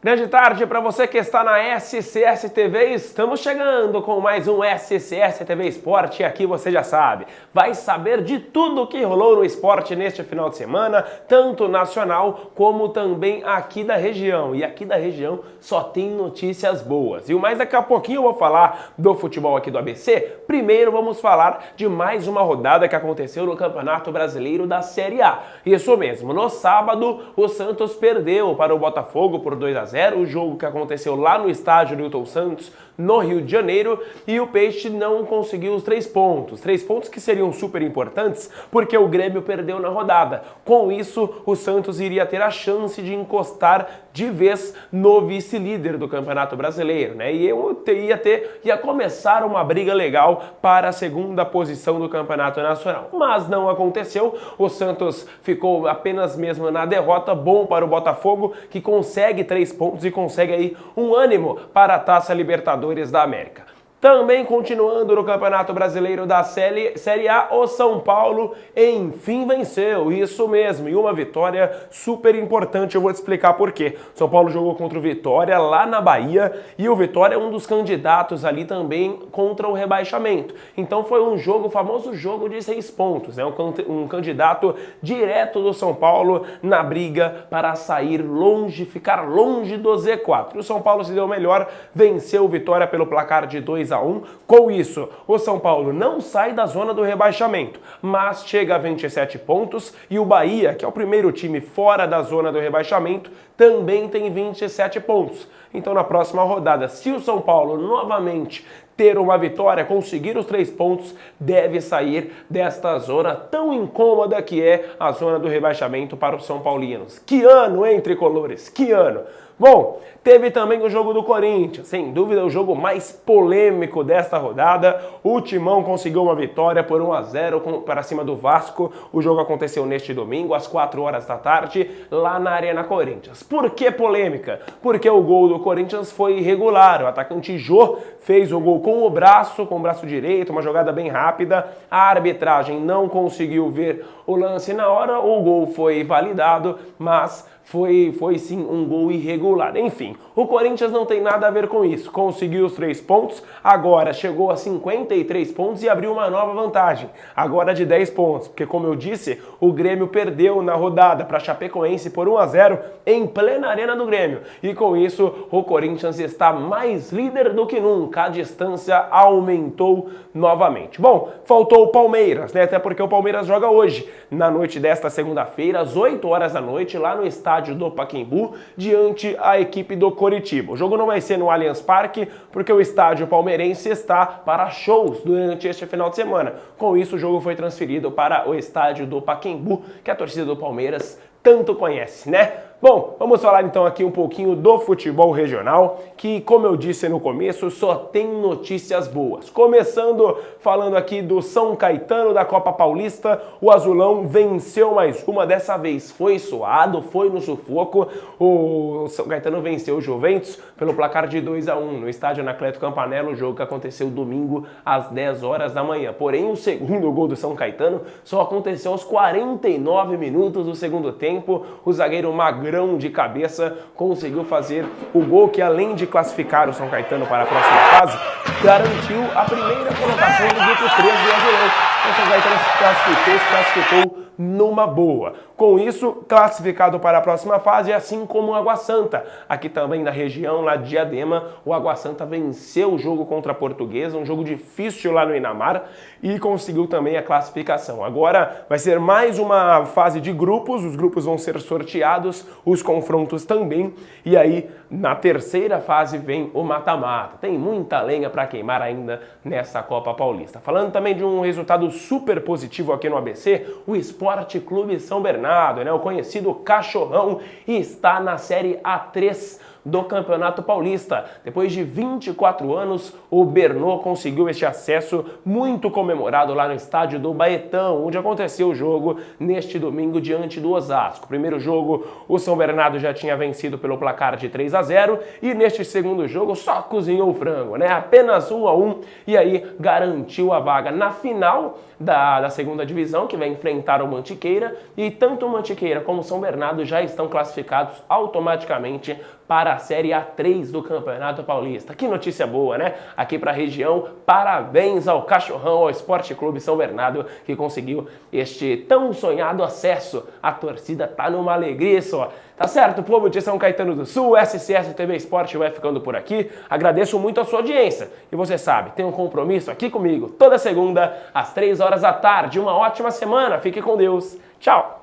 Grande tarde para você que está na SCS TV, estamos chegando com mais um SCS TV Esporte e aqui você já sabe, vai saber de tudo o que rolou no esporte neste final de semana, tanto nacional como também aqui da região. E aqui da região só tem notícias boas. E mais daqui a pouquinho eu vou falar do futebol aqui do ABC. Primeiro vamos falar de mais uma rodada que aconteceu no Campeonato Brasileiro da Série A. Isso mesmo, no sábado o Santos perdeu para o Botafogo por 2-0, o jogo que aconteceu lá no estádio Newton Santos, no Rio de Janeiro, e o Peixe não conseguiu os 3 pontos. 3 pontos que seriam super importantes porque o Grêmio perdeu na rodada. Com isso, o Santos iria ter a chance de encostar de vez no vice-líder do Campeonato Brasileiro, né? E ia começar uma briga legal para a segunda posição do Campeonato Nacional. Mas não aconteceu, o Santos ficou apenas mesmo na derrota, bom para o Botafogo, que consegue 3 pontos e consegue aí um ânimo para a Taça Libertadores da América. Também continuando no Campeonato Brasileiro da Série A, o São Paulo enfim venceu, isso mesmo, e uma vitória super importante, eu vou te explicar por quê. São Paulo jogou contra o Vitória lá na Bahia e o Vitória é um dos candidatos ali também contra o rebaixamento. Então foi um jogo, o famoso jogo de 6 pontos, né? Um candidato direto do São Paulo na briga para sair longe, ficar longe do Z4. O São Paulo se deu melhor, venceu o Vitória pelo placar de 2-1. Com isso, o São Paulo não sai da zona do rebaixamento, mas chega a 27 pontos e o Bahia, que é o primeiro time fora da zona do rebaixamento, também tem 27 pontos. Então na próxima rodada, se o São Paulo novamente ter uma vitória, conseguir os 3 pontos, deve sair desta zona tão incômoda que é a zona do rebaixamento para os São Paulinos. Que ano, hein, tricolores? Que ano! Bom, teve também o jogo do Corinthians, sem dúvida o jogo mais polêmico desta rodada. O Timão conseguiu uma vitória por 1-0 para cima do Vasco. O jogo aconteceu neste domingo, às 4 horas da tarde, lá na Arena Corinthians. Por que polêmica? Porque o gol do Corinthians foi irregular. O atacante Jô fez o gol com o braço direito, uma jogada bem rápida. A arbitragem não conseguiu ver o lance na hora, o gol foi validado, mas foi sim um gol irregular. Enfim, o Corinthians não tem nada a ver com isso. Conseguiu os 3 pontos, agora chegou a 53 pontos e abriu uma nova vantagem. Agora de 10 pontos, porque como eu disse, o Grêmio perdeu na rodada para Chapecoense por 1-0 em plena arena do Grêmio. E com isso, o Corinthians está mais líder do que nunca. A distância aumentou novamente. Bom, faltou o Palmeiras, né? Até porque o Palmeiras joga hoje, na noite desta segunda-feira, às 8 horas da noite, lá no estádio do Pacaembu, diante a equipe do Coritiba. O jogo não vai ser no Allianz Parque, porque o estádio palmeirense está para shows durante este final de semana. Com isso, o jogo foi transferido para o estádio do Pacaembu, que a torcida do Palmeiras tanto conhece, né? Bom, vamos falar então aqui um pouquinho do futebol regional, que, como eu disse no começo, só tem notícias boas. Começando falando aqui do São Caetano da Copa Paulista, o Azulão venceu mais uma, dessa vez foi suado, foi no sufoco. O São Caetano venceu o Juventus pelo placar de 2-1 no estádio Anacleto Campanella, o jogo que aconteceu domingo às 10 horas da manhã. Porém, o segundo gol do São Caetano só aconteceu aos 49 minutos do segundo tempo. O zagueiro Magrão de cabeça conseguiu fazer o gol que, além de classificar o São Caetano para a próxima fase, garantiu a primeira colocação do grupo 3 do Azulão. O São Caetano se classificou numa boa. Com isso, classificado para a próxima fase, assim como o Água Santa. Aqui também na região, lá de Diadema, o Água Santa venceu o jogo contra a Portuguesa, um jogo difícil lá no Inamar, e conseguiu também a classificação. Agora vai ser mais uma fase de grupos, os grupos vão ser sorteados, os confrontos também, e aí na terceira fase vem o mata-mata. Tem muita lenha para queimar ainda nessa Copa Paulista. Falando também de um resultado super positivo aqui no ABC, o Esporte Clube São Bernardo, né, o conhecido Cachorrão, está na Série A3 do Campeonato Paulista. Depois de 24 anos, o Bernô conseguiu este acesso muito comemorado lá no estádio do Baetão, onde aconteceu o jogo neste domingo diante do Osasco. Primeiro jogo, o São Bernardo já tinha vencido pelo placar de 3-0 e neste segundo jogo só cozinhou o frango, né? Apenas 1-1 e aí garantiu a vaga na final da segunda divisão, que vai enfrentar o Mantiqueira, e tanto o Mantiqueira como o São Bernardo já estão classificados automaticamente para a Série A3 do Campeonato Paulista. Que notícia boa, né? Aqui para a região, parabéns ao Cachorrão, ao Esporte Clube São Bernardo, que conseguiu este tão sonhado acesso. A torcida tá numa alegria só. Tá certo, povo de São Caetano do Sul, o SCS TV Esporte vai ficando por aqui. Agradeço muito a sua audiência. E você sabe, tem um compromisso aqui comigo toda segunda, às 3 horas da tarde. Uma ótima semana, fique com Deus. Tchau!